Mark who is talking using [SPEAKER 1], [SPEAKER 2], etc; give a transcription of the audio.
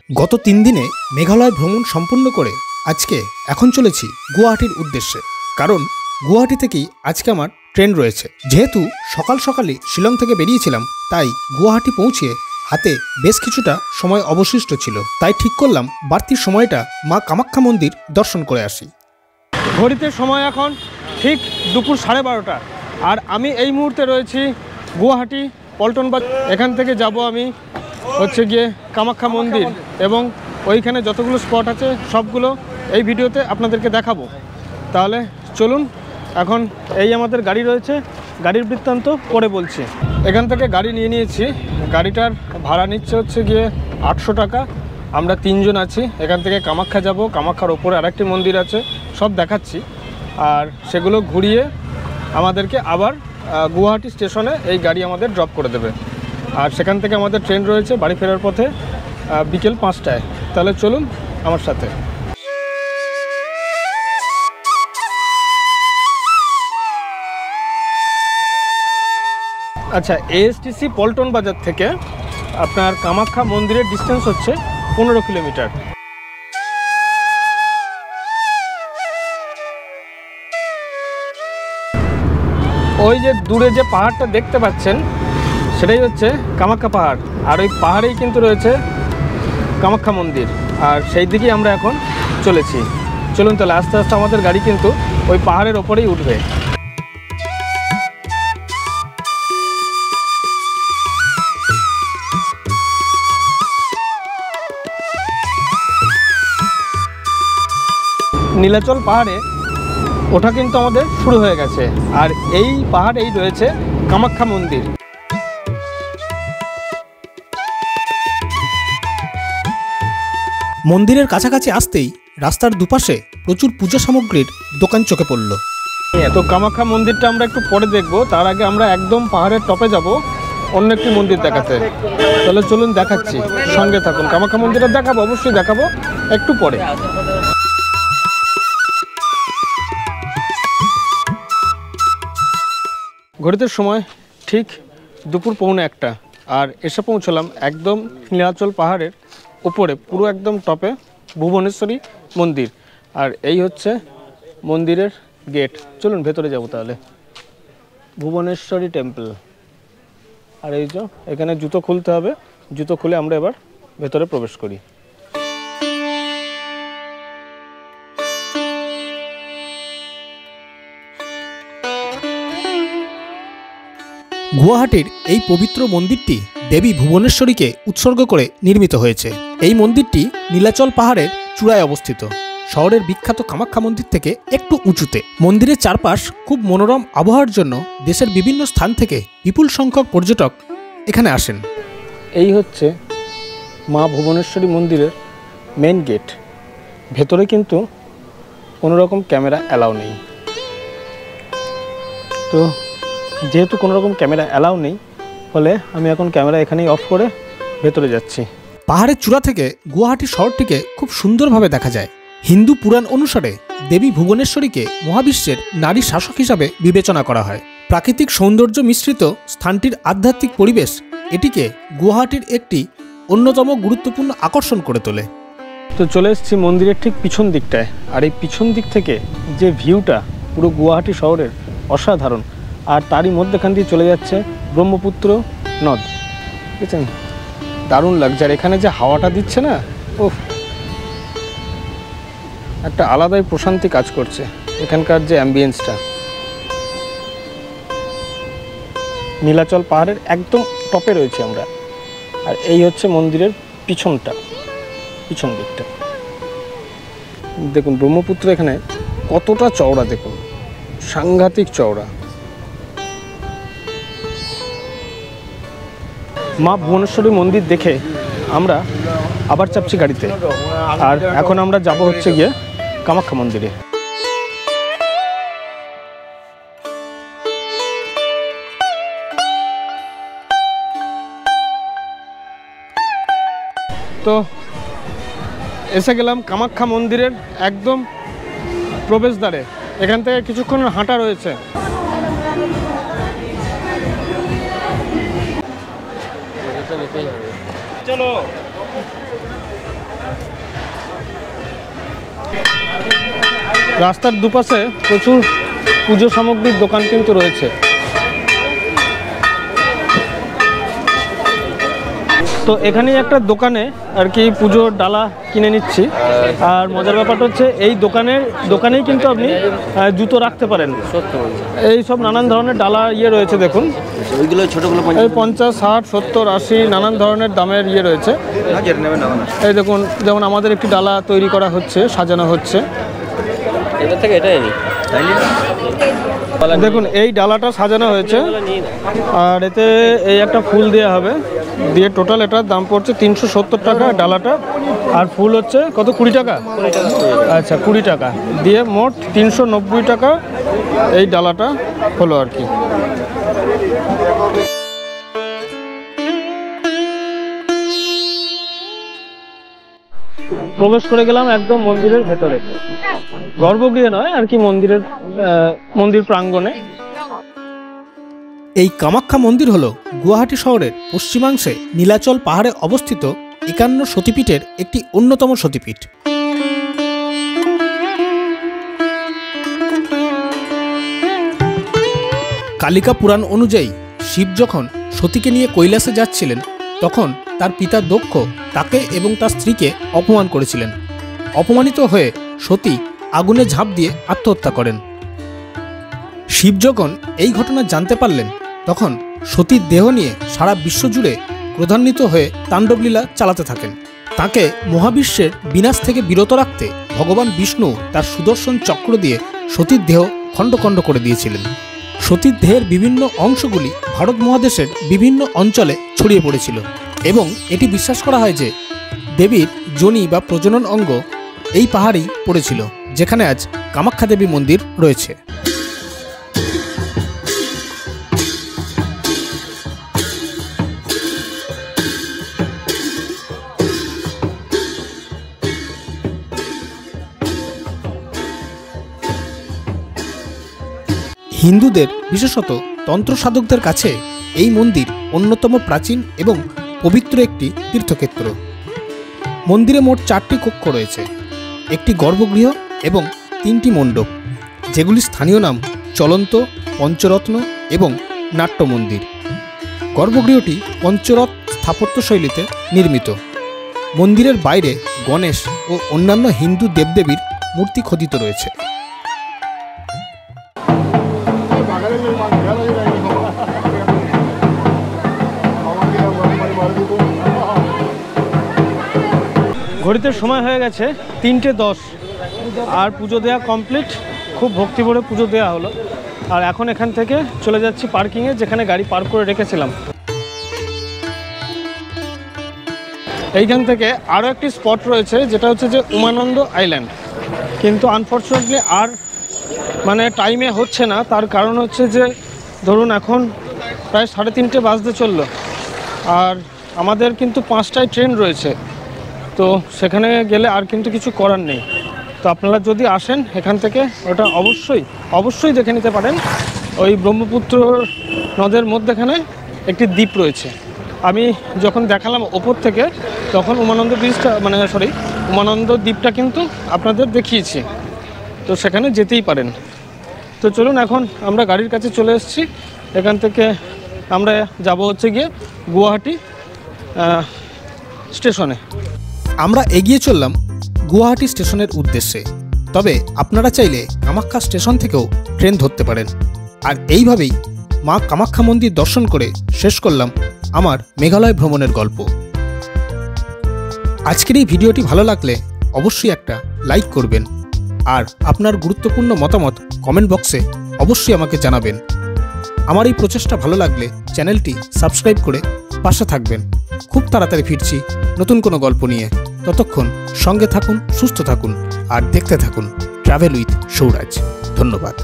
[SPEAKER 1] গত ৩ দিনে মেঘালয় ভ্রমণ সম্পূর্ণ করে আজকে এখন চলেছি গুয়াহাটির উদ্দেশ্যে। কারণ গুয়াহাটি থেকেই আজকে আমার ট্রেন রয়েছে। যেহেতু সকাল সকালই শিলং থেকে বেরিয়েছিলাম, তাই গুয়াহাটি পৌঁছে হাতে বেশ কিছুটা সময় অবশিষ্ট ছিল। তাই ঠিক করলাম বাড়তি সময়টা মা কামাখ্যা মন্দির দর্শন করে আসি। ঘড়িতে সময় এখন ঠিক দুপুর 12:30, আর আমি এই মুহূর্তে রয়েছি গুয়াহাটি পল্টন বাজার। এখান থেকে যাব আমি হচ্ছে গিয়ে কামাখ্যা মন্দির, এবং ওইখানে যতগুলো স্পট আছে সবগুলো এই ভিডিওতে আপনাদেরকে দেখাবো। তাহলে চলুন, এখন এই আমাদের গাড়ি রয়েছে, গাড়ির বৃত্তান্ত পরে বলছি। এখান থেকে গাড়ি নিয়ে নিয়েছি, গাড়িটার ভাড়া নিচ্ছে হচ্ছে গিয়ে 800 টাকা। আমরা 3 জন আছি। এখান থেকে কামাখ্যা যাব, কামাখ্যার ওপরে আরেকটি মন্দির আছে, সব দেখাচ্ছি। আর সেগুলো ঘুরিয়ে আমাদেরকে আবার গুয়াহাটি স্টেশনে এই গাড়ি আমাদের ড্রপ করে দেবে। আর সেখান থেকে আমাদের ট্রেন রয়েছে বাড়ি ফেরার পথে বিকেল 5টায়। তাহলে চলুন আমার সাথে। আচ্ছা, এএসটিসি পল্টন বাজার থেকে আপনার কামাখ্যা মন্দিরের ডিস্টেন্স হচ্ছে 15 কিলোমিটার। ওই যে দূরে যে পাহাড়টা দেখতে পাচ্ছেন সেটাই হচ্ছে কামাখ্যা পাহাড়, আর ওই পাহাড়েই কিন্তু রয়েছে কামাখ্যা মন্দির, আর সেই দিকেই আমরা এখন চলেছি। চলুন তাহলে আস্তে আস্তে আমাদের গাড়ি কিন্তু ওই পাহাড়ের ওপরেই উঠবে। নীলাচল পাহাড়ে ওঠা কিন্তু আমাদের শুরু হয়ে গেছে, আর এই পাহাড়েই রয়েছে কামাখ্যা মন্দির। মন্দিরের কাছাকাছি আসতেই রাস্তার দুপাশে প্রচুর পূজা সামগ্রীর দোকান চোখে পড়ল। তো কামাখ্যা মন্দিরটা আমরা একটু পরে দেখব, তার আগে আমরা একদম পাহাড়ের টপে যাব অন্য একটি মন্দির দেখাতে। তাহলে চলুন দেখাচ্ছি, সঙ্গে থাকুন। কামাখ্যা মন্দিরটা দেখাবো, অবশ্যই দেখাবো একটু পরে। ঘড়িতে সময় ঠিক দুপুর 1:15, আর এসে পৌঁছলাম একদম নীলাচল পাহাড়ের উপরে, পুরো একদম টপে ভুবনেশ্বরী মন্দির। আর এই হচ্ছে মন্দিরের গেট। চলুন ভেতরে যাব তাহলে। ভুবনেশ্বরী টেম্পল। আর এই যে এখানে জুতো খুলতে হবে, জুতো খুলে আমরা এবার ভেতরে প্রবেশ করি। গুয়াহাটির এই পবিত্র মন্দিরটি দেবী ভুবনেশ্বরীকে উৎসর্গ করে নির্মিত হয়েছে। এই মন্দিরটি নীলাচল পাহাড়ের চূড়ায় অবস্থিত, শহরের বিখ্যাত কামাখ্যা মন্দির থেকে একটু উঁচুতে। মন্দিরের চারপাশ খুব মনোরম আবহাওয়ার জন্য দেশের বিভিন্ন স্থান থেকে বিপুল সংখ্যক পর্যটক এখানে আসেন। এই হচ্ছে মা ভুবনেশ্বরী মন্দিরের মেন গেট। ভেতরে কিন্তু কোনো রকম ক্যামেরা অ্যালাউ নেই। তো যেহেতু কোনো রকম ক্যামেরা অ্যালাউ নেই, ফলে আমি এখন ক্যামেরা এখানেই অফ করে ভেতরে যাচ্ছি। পাহাড়ের চূড়া থেকে গুয়াহাটি শহরটিকে খুব সুন্দরভাবে দেখা যায়। হিন্দু পুরাণ অনুসারে দেবী ভুবনেশ্বরীকে মহাবিশ্বের নারী শাসক হিসাবে বিবেচনা করা হয়। প্রাকৃতিক সৌন্দর্য মিশ্রিত স্থানটির আধ্যাত্মিক পরিবেশ এটিকে গুয়াহাটির একটি অন্যতম গুরুত্বপূর্ণ আকর্ষণ করে তোলে। তো চলে এসেছি মন্দিরের ঠিক পিছন দিকটায়, আর এই পিছন দিক থেকে যে ভিউটা পুরো গুয়াহাটি শহরের অসাধারণ। আর তারই মধ্যেখান দিয়ে চলে যাচ্ছে ব্রহ্মপুত্র নদ, বুঝছেন? দারুণ লাগছে। আর এখানে যে হাওয়াটা দিচ্ছে না, ওহ, একটা আলাদাই প্রশান্তি কাজ করছে এখানকার যে অ্যাম্বিয়েন্সটা। নীলাচল পাহাড়ের একদম টপে রয়েছে আমরা, আর এই হচ্ছে মন্দিরের পিছন দিকটা। দেখুন ব্রহ্মপুত্র এখানে কতটা চওড়া, দেখুন সাংঘাতিক চওড়া। মা ভুবনেশ্বরী মন্দির দেখে আমরা আবার চাপছি গাড়িতে, আর এখন আমরা যাব হচ্ছে গিয়ে কামাখ্যা মন্দিরে। তো এসে গেলাম কামাখ্যা মন্দিরের একদম প্রবেশদ্বারে। এখান থেকে কিছুক্ষণ হাঁটা রয়েছে। চলো রাস্তার দুপাশে প্রচুর পুজো সামগ্রীর দোকান কিন্তু রয়েছে। তো এখানেই একটা দোকানে আর কি পুজোর ডালা কিনে নিচ্ছি। আর মজার ব্যাপারটা হচ্ছে এই দোকানেই কিন্তু আপনি জুতো রাখতে পারেন। এই সব নানান ধরনের ডালা রয়েছে, দেখুন
[SPEAKER 2] ওইগুলো ছোটগুলো
[SPEAKER 1] এই 50, 60, 70, 80 নানান ধরনের দামের রয়েছে। এই দেখুন, যেমন আমাদের একটি ডালা তৈরি করা হচ্ছে, সাজানো হচ্ছে।
[SPEAKER 2] এটা থেকে এটাই
[SPEAKER 1] দেখুন এই ডালাটা সাজানো হয়েছে, আর এতে এই একটা ফুল দেওয়া হবে, দিয়ে টোটাল এটার দাম পড়ছে 370 টাকা ডালাটা। আর ফুল হচ্ছে কত, 20 টাকা? আচ্ছা, 20 টাকা দিয়ে মোট 390 টাকা এই ডালাটা হলো আর কি। প্রবেশ করে গেলাম একদম মন্দিরের ভেতরে, গর্ভগৃহে নয় আর কি, মন্দির প্রাঙ্গণে। এই কামাখ্যা মন্দির হলো গুয়াহাটি শহরের পশ্চিমাংশে নীলাচল পাহাড়ে অবস্থিত 51 সতীপীঠের একটি অন্যতম সতীপীঠ। কালিকা পুরাণ অনুযায়ী শিব যখন সতীকে নিয়ে কৈলাসে যাচ্ছিলেন, তখন তার পিতা দক্ষ তাকে এবং তার স্ত্রীকে অপমান করেছিলেন। অপমানিত হয়ে সতী আগুনে ঝাঁপ দিয়ে আত্মহত্যা করেন। শিব যখন এই ঘটনা জানতে পারলেন, তখন সতীর দেহ নিয়ে সারা বিশ্ব জুড়ে ক্রোধান্বিত হয়ে তাণ্ডবলীলা চালাতে থাকেন। তাকে মহাবিশ্বের বিনাশ থেকে বিরত রাখতে ভগবান বিষ্ণু তার সুদর্শন চক্র দিয়ে সতীর দেহ খণ্ড খণ্ড করে দিয়েছিলেন। সতীর দেহের বিভিন্ন অংশগুলি ভারত মহাদেশের বিভিন্ন অঞ্চলে ছড়িয়ে পড়েছিল এবং এটি বিশ্বাস করা হয় যে দেবীর যোনি বা প্রজনন অঙ্গ এই পাহাড়েই পড়েছিল, যেখানে আজ কামাখ্যা দেবী মন্দির রয়েছে। হিন্দুদের বিশেষত তন্ত্র সাধকদের কাছে এই মন্দির অন্যতম প্রাচীন এবং পবিত্র একটি তীর্থক্ষেত্র। মন্দিরে মোট 4টি কক্ষ রয়েছে, একটি গর্ভগৃহ এবং 3টি মণ্ডপ, যেগুলি স্থানীয় নাম চলন্ত, পঞ্চরত্ন এবং নাট্য মন্দির। গর্ভগৃহটি পঞ্চরথ স্থাপত্যশৈলীতে নির্মিত। মন্দিরের বাইরে গণেশ ও অন্যান্য হিন্দু দেবদেবীর মূর্তি খোদিত রয়েছে। ঘড়িতে সময় হয়ে গেছে 3:10, আর পুজো দেওয়া কমপ্লিট। খুব ভক্তি ভরে পুজো দেওয়া হলো। আর এখন এখান থেকে চলে যাচ্ছি পার্কিংয়ে, যেখানে গাড়ি পার্ক করে রেখেছিলাম। এইখান থেকে আরও একটি স্পট রয়েছে, যেটা হচ্ছে যে উমানন্দ আইল্যান্ড, কিন্তু আনফর্চুনেটলি আর টাইমে হচ্ছে না। তার কারণ হচ্ছে যে ধরুন এখন প্রায় 3:30 বাজতে চললো, আর আমাদের কিন্তু 5টায় ট্রেন রয়েছে। তো সেখানে গেলে আর কিন্তু কিছু করার নেই। তো আপনারা যদি আসেন এখান থেকে, ওটা অবশ্যই দেখে নিতে পারেন। ওই ব্রহ্মপুত্র নদের মধ্যেখানে একটি দ্বীপ রয়েছে। আমি যখন দেখালাম ওপর থেকে, তখন উমানন্দ ব্রিজটা উমানন্দ দ্বীপটা কিন্তু আপনাদের দেখিয়েছি। তো সেখানে যেতেই পারেন। তো চলুন, এখন আমরা গাড়ির কাছে চলে এসেছি। এখান থেকে আমরা যাব হচ্ছে গিয়ে গুয়াহাটি স্টেশনে। আমরা এগিয়ে চললাম গুয়াহাটি স্টেশনের উদ্দেশ্যে। তবে আপনারা চাইলে কামাখ্যা স্টেশন থেকেও ট্রেন ধরতে পারেন। আর এইভাবেই মা কামাখ্যা মন্দির দর্শন করে শেষ করলাম আমার মেঘালয় ভ্রমণের গল্প। আজকের এই ভিডিওটি ভালো লাগলে অবশ্যই একটা লাইক করবেন, আর আপনার গুরুত্বপূর্ণ মতামত কমেন্ট বক্সে অবশ্যই আমাকে জানাবেন। আমার এই প্রচেষ্টা ভালো লাগলে চ্যানেলটি সাবস্ক্রাইব করে পাশে থাকবেন। খুব তাড়াতাড়ি ফিরছি নতুন কোনো গল্প নিয়ে। ততক্ষণ সঙ্গে থাকুন, সুস্থ থাকুন, আর দেখতে থাকুন ট্রাভেল উইথ সৌরাজ। ধন্যবাদ।